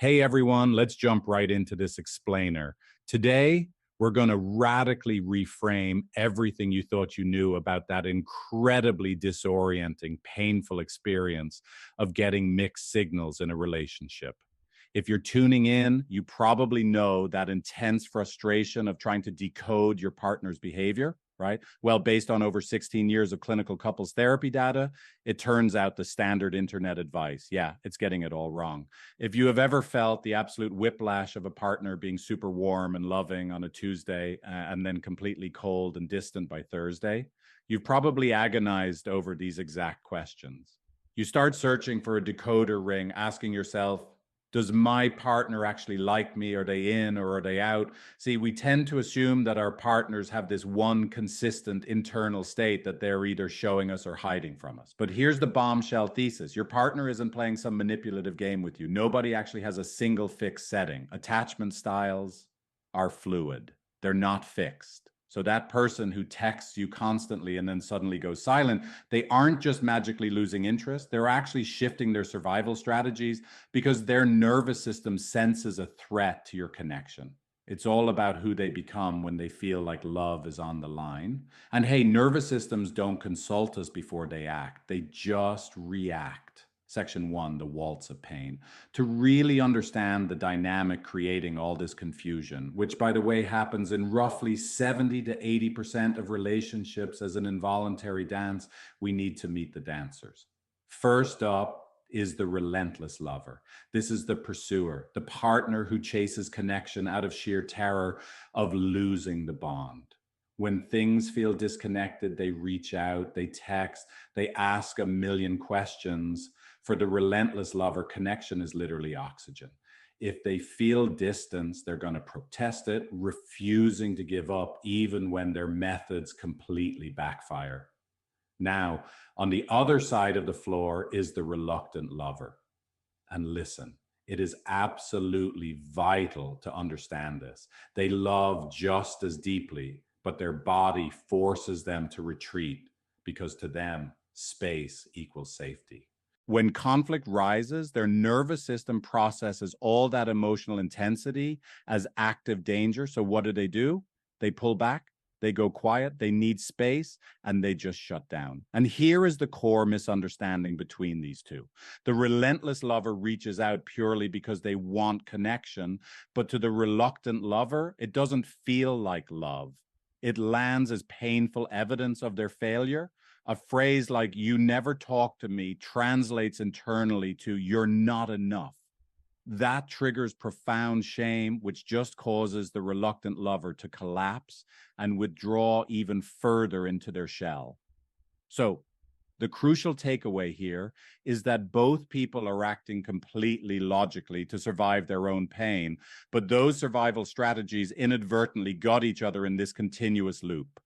Hey everyone, let's jump right into this explainer. Today, we're going to radically reframe everything you thought you knew about that incredibly disorienting, painful experience of getting mixed signals in a relationship. If you're tuning in, you probably know that intense frustration of trying to decode your partner's behavior, right? Well, based on over 16 years of clinical couples therapy data, it turns out the standard internet advice, yeah, it's getting it all wrong. If you have ever felt the absolute whiplash of a partner being super warm and loving on a Tuesday and then completely cold and distant by Thursday, you've probably agonized over these exact questions. You start searching for a decoder ring, asking yourself, does my partner actually like me? Are they in or are they out? See, we tend to assume that our partners have this one consistent internal state that they're either showing us or hiding from us. But here's the bombshell thesis. Your partner isn't playing some manipulative game with you. Nobody actually has a single fixed setting. Attachment styles are fluid. They're not fixed. So that person who texts you constantly and then suddenly goes silent, they aren't just magically losing interest. They're actually shifting their survival strategies because their nervous system senses a threat to your connection. It's all about who they become when they feel like love is on the line. And hey, nervous systems don't consult us before they act. They just react. Section 1, the waltz of pain, to really understand the dynamic creating all this confusion, which, by the way, happens in roughly 70 to 80% of relationships as an involuntary dance. We need to meet the dancers. First up is the relentless lover. This is the pursuer, the partner who chases connection out of sheer terror of losing the bond. When things feel disconnected, they reach out, they text, they ask a million questions. For the relentless lover, connection is literally oxygen. If they feel distance, they're going to protest it, refusing to give up even when their methods completely backfire. Now, on the other side of the floor is the reluctant lover. And listen, it is absolutely vital to understand this. They love just as deeply, but their body forces them to retreat because to them, space equals safety. When conflict rises, their nervous system processes all that emotional intensity as active danger. So what do? They pull back, they go quiet, they need space, and they just shut down. And here is the core misunderstanding between these two. The relentless lover reaches out purely because they want connection, but to the reluctant lover, it doesn't feel like love. It lands as painful evidence of their failure. A phrase like, you never talk to me, translates internally to, you're not enough. That triggers profound shame, which just causes the reluctant lover to collapse and withdraw even further into their shell. So, the crucial takeaway here is that both people are acting completely logically to survive their own pain, but those survival strategies inadvertently got each other in this continuous loop.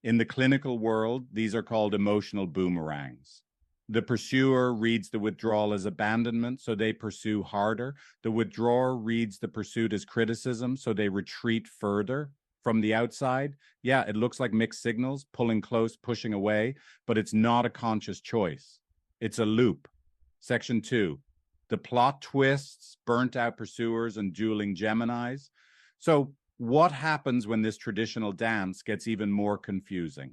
In the clinical world, these are called emotional boomerangs. The pursuer reads the withdrawal as abandonment, so they pursue harder. The withdrawer reads the pursuit as criticism, so they retreat further. From the outside, yeah, it looks like mixed signals, pulling close, pushing away, but it's not a conscious choice. It's a loop. Section 2, the plot twists, burnt out pursuers and dueling Geminis. So what happens when this traditional dance gets even more confusing?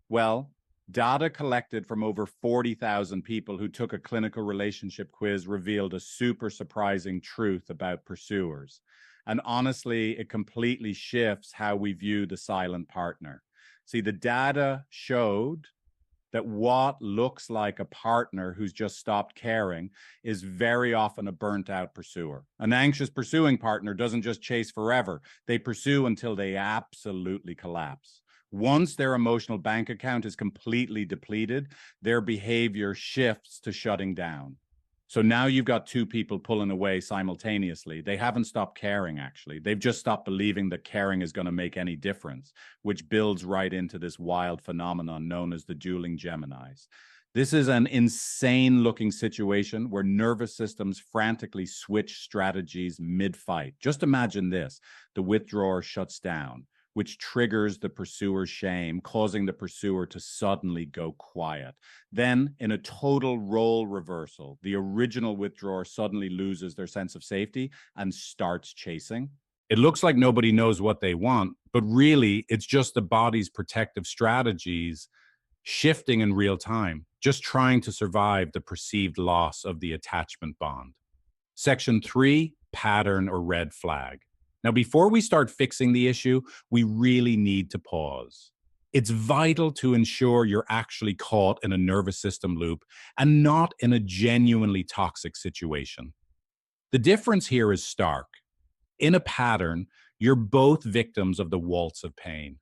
Well, data collected from over 40,000 people who took a clinical relationship quiz revealed a super surprising truth about pursuers. And honestly, it completely shifts how we view the silent partner. See, the data showed that what looks like a partner who's just stopped caring is very often a burnt out pursuer. An anxious pursuing partner doesn't just chase forever. They pursue until they absolutely collapse. Once their emotional bank account is completely depleted, their behavior shifts to shutting down. So now you've got two people pulling away simultaneously. They haven't stopped caring, actually. They've just stopped believing that caring is going to make any difference, which builds right into this wild phenomenon known as the dueling Geminis. This is an insane-looking situation where nervous systems frantically switch strategies mid-fight. Just imagine this. The withdrawer shuts down. which triggers the pursuer's shame, causing the pursuer to suddenly go quiet. Then, in a total role reversal, the original withdrawer suddenly loses their sense of safety and starts chasing. It looks like nobody knows what they want, but really, it's just the body's protective strategies shifting in real time, just trying to survive the perceived loss of the attachment bond. Section 3, pattern or red flag. Now, before we start fixing the issue, we really need to pause. It's vital to ensure you're actually caught in a nervous system loop and not in a genuinely toxic situation. The difference here is stark. In a pattern, you're both victims of the waltz of pain.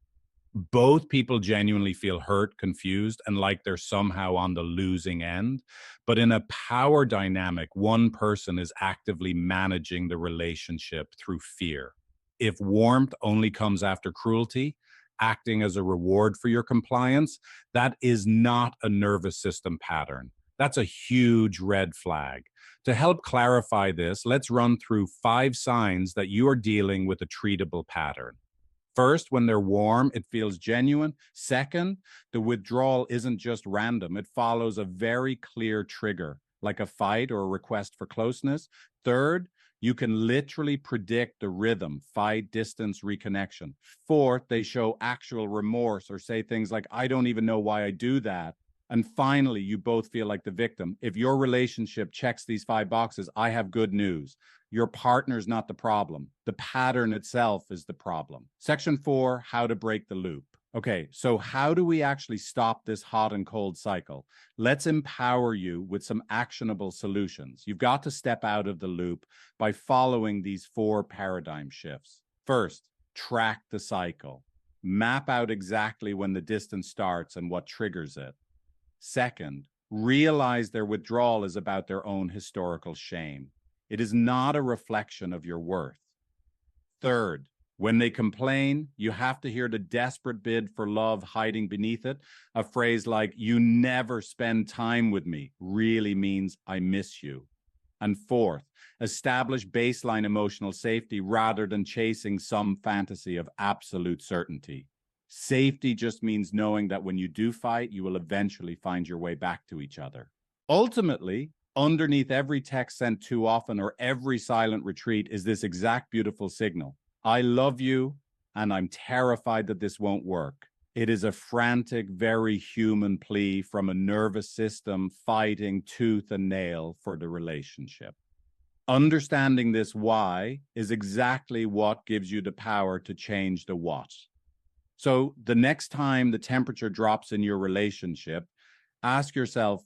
Both people genuinely feel hurt, confused, and like they're somehow on the losing end. But in a power dynamic, one person is actively managing the relationship through fear. If warmth only comes after cruelty, acting as a reward for your compliance, that is not a nervous system pattern. That's a huge red flag. To help clarify this, let's run through 5 signs that you are dealing with a treatable pattern. First, when they're warm, it feels genuine. Second, the withdrawal isn't just random. It follows a very clear trigger, like a fight or a request for closeness. Third, you can literally predict the rhythm, fight, distance, reconnection. Fourth, they show actual remorse or say things like, I don't even know why I do that. And finally, you both feel like the victim. If your relationship checks these 5 boxes, I have good news. Your partner's not the problem. The pattern itself is the problem. Section 4, how to break the loop. Okay, so how do we actually stop this hot and cold cycle? Let's empower you with some actionable solutions. You've got to step out of the loop by following these 4 paradigm shifts. First, track the cycle. Map out exactly when the distance starts and what triggers it. Second, realize their withdrawal is about their own historical shame. It is not a reflection of your worth. Third, when they complain, you have to hear the desperate bid for love hiding beneath it. A phrase like, you never spend time with me, really means I miss you. And fourth, establish baseline emotional safety rather than chasing some fantasy of absolute certainty. Safety just means knowing that when you do fight, you will eventually find your way back to each other. Ultimately, underneath every text sent too often or every silent retreat is this exact beautiful signal. I love you, and I'm terrified that this won't work. It is a frantic, very human plea from a nervous system fighting tooth and nail for the relationship. Understanding this why is exactly what gives you the power to change the what. So the next time the temperature drops in your relationship, ask yourself,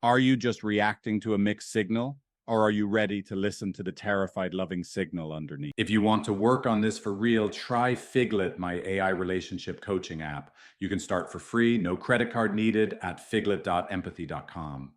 are you just reacting to a mixed signal, or are you ready to listen to the terrified, loving signal underneath? If you want to work on this for real, try Figlet, my AI relationship coaching app. You can start for free, no credit card needed, at figlet.empathy.com.